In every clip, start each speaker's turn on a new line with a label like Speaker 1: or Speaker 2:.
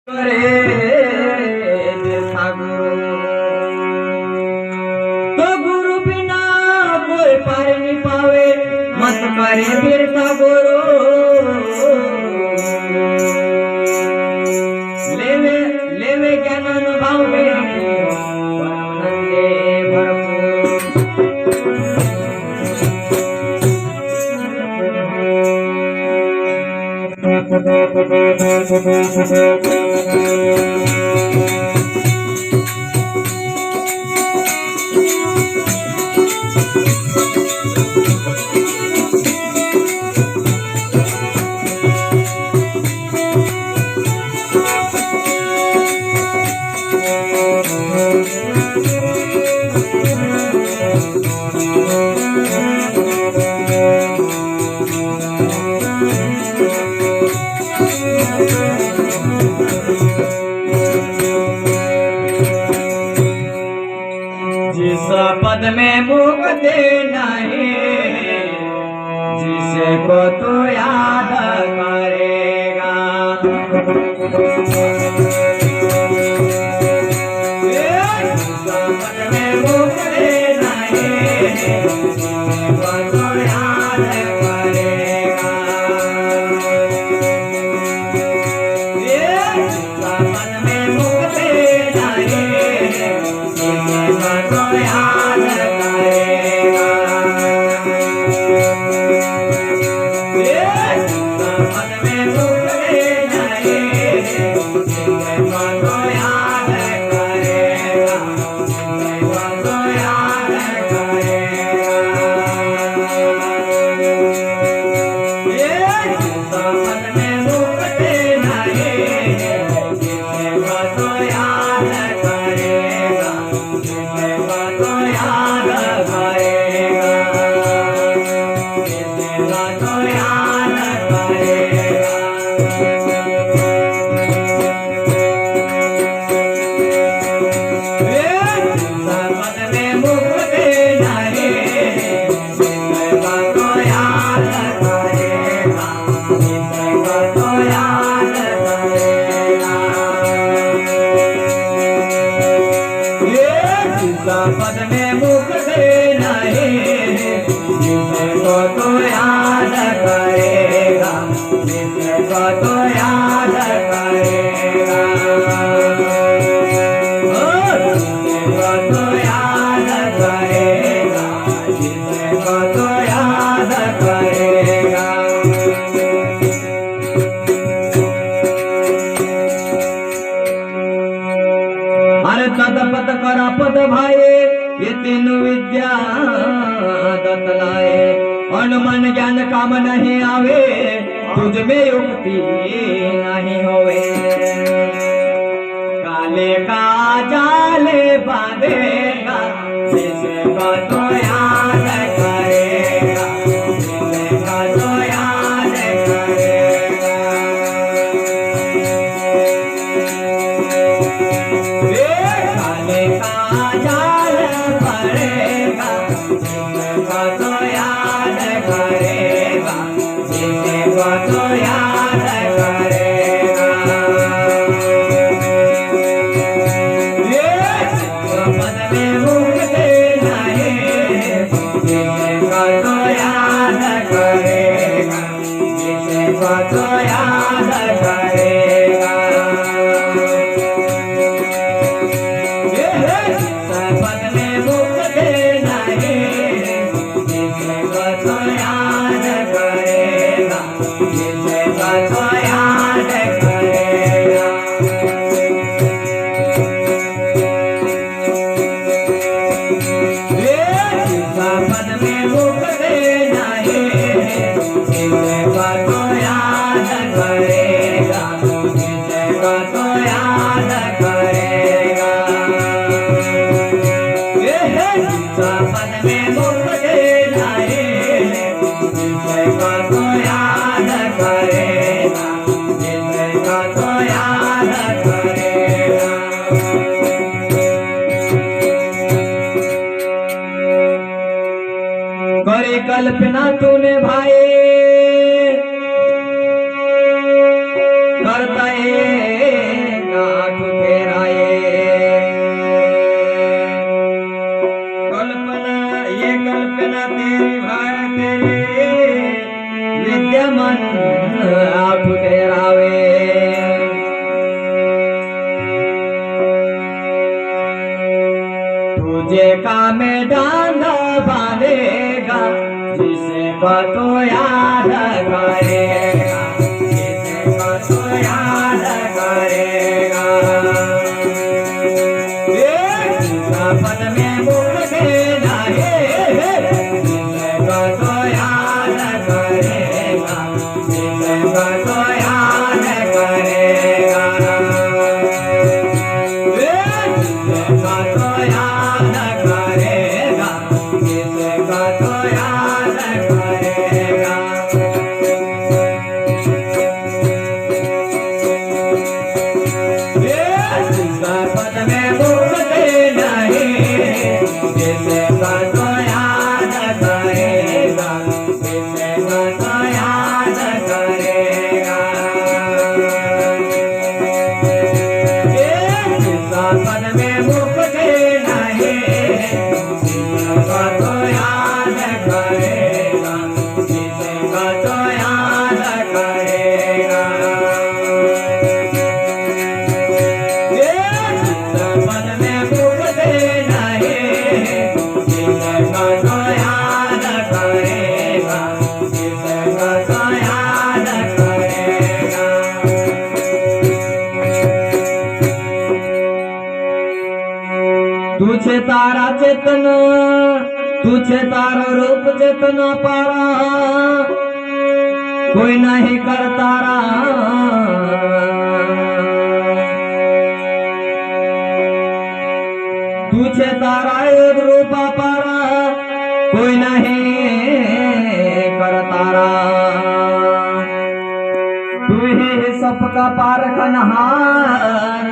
Speaker 1: तो गुरु बिना कोई पार नहीं पावे, मत करे फिरता गुरु लेवे लेवे ज्ञान अनुभव जिस पद में मुक्ति नहीं, जिसको तू याद करेगा, जिस पद में मुक्ति नहीं, जिसको तू याद करेगा, जिस पद में मुक्ति नहीं, जिसको याद करेगा, पद में मुक्ति नहीं, जिसको याद करेगा, जिसको याद करेगा, पद में मुक्ति नहीं, जिसको याद करेगा, जिसको याद करेगा, जिसको याद करेगा। पद में मुक्ति नहीं, जिसको याद करेगा, जिसको याद करेगा, पद में मुक्ति नहीं, जिसको तो याद करेगा, जिसको तो याद करेगा, जिसको तो याद करेगा, जिसको तो याद करेगा। अरे तदपद करा पद भाई, ये तीन विद्या दतलाए, अनुमान ज्ञान काम नहीं आवे, तुझ में युक्ति नहीं होवे, काले का जाले बांधेगा, जिसको तो याद करेगा, जिसको तो याद करेगा, काले का जाल पड़ेगा, जिसको तो याद करेगा, जिसको तो याद करेगा, पद में मुक्ति नहीं, जिसको तो याद करेगा, जिसको तो याद करेगा, पद में मुक्ति नहीं, जिसको तो याद करेगा, जिसको तो याद करेगा, पद में मुक्ति नहीं, जिसको तो याद करेगा, जिसको तो याद करेगा, पद में मुक्ति नहीं, जिसको तो याद करेगा, जिसको तो याद करेगा। करे कल्पना तूने भाई, करता है तुझे का में डांग बांधेगा जिसको तो याद करेगा, जिसको तो याद करेगा। पद में मुक्ति नहीं, जिसको तो याद करेगा, जिसको तो याद करेगा, जिसको तो याद करेगा, जिसको तो याद करेगा। पद में मुक्ति नहीं, जिसको तो याद करेगा, जिसको तो याद करेगा। पद में मुक्ति नहीं, जिसको तो याद करेगा, जिसको तो याद करेगा। पद में मुक्ति नहीं, जिसको तो याद करेगा, जिसको तो याद करेगा। तुझे तारा चेतन, तुझे तारा रूप चेतन पारा, कोई नहीं कर तारा। तुझे तारा रूप पारा, कोई नहीं कर तारा। तू ही सबका पारखनहार,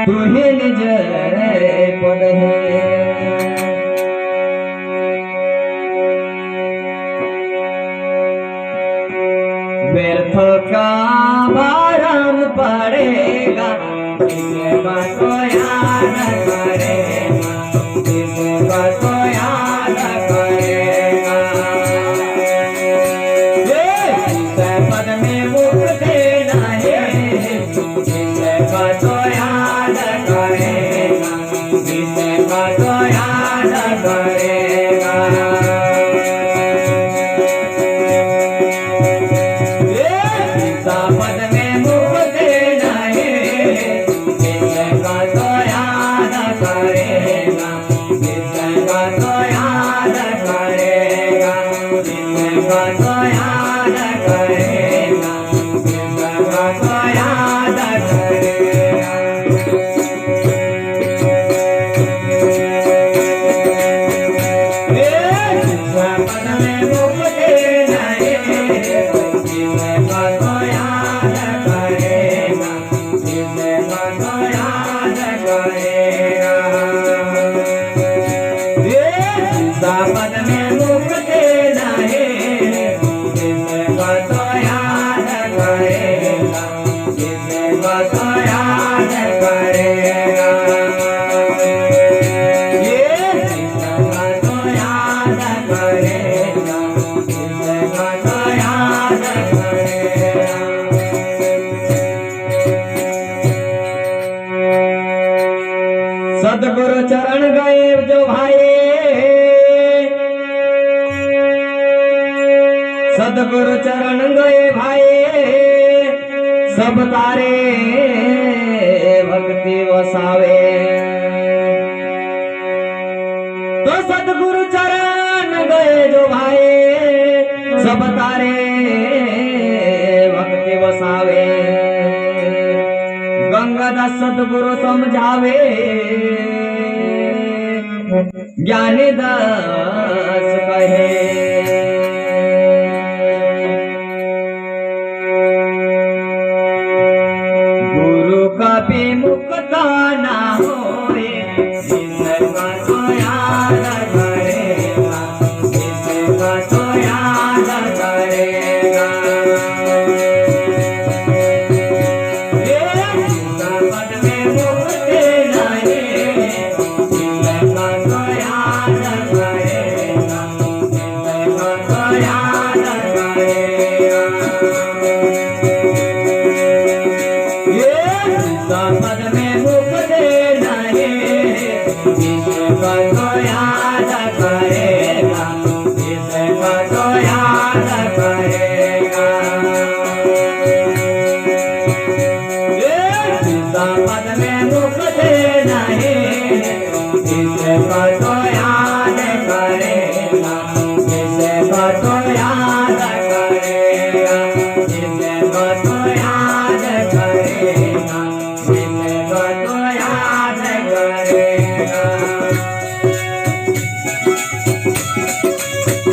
Speaker 1: तू ही निज पद है। व्यर्थ का भारम पड़ेगा, जिसको तो याद करेगा, जिसको तो याद करेगा। पद में मुक्ति नहीं, जिसको तो याद करेगा, जिसको तो याद करेगा। पद में मुक्ति नहीं, जिसको तो याद करेगा, जिसको तो याद करेगा, जिसको तो याद करेगा, जिसको तो याद करेगा। पद में मुक्ति नहीं, जिसको तो याद करेगा, जिसको तो याद करेगा। पद में मुक्ति नहीं, जिसको तो याद करेगा, जिसको तो याद करेगा। जिसको तो याद करेगा, जिसको तो याद करेगा। सदगुरु चरण गए जो भाई, सदगुरु चरण गए भाई, सब तारे भक्ति वसावे। तो सदगुरु चरण गए जो भाई, सब तारे भक्ति वसावे। गंगादास सदगुरु समझावे, ज्ञानी दास कहे। गुरु कभी मुक्ता ना होए, जिसको तो याद करेगा, जिसको तो याद करेगा। पद में मुक्ति नहीं, जिसको तो याद करेगा, जिसको तो याद करेगा।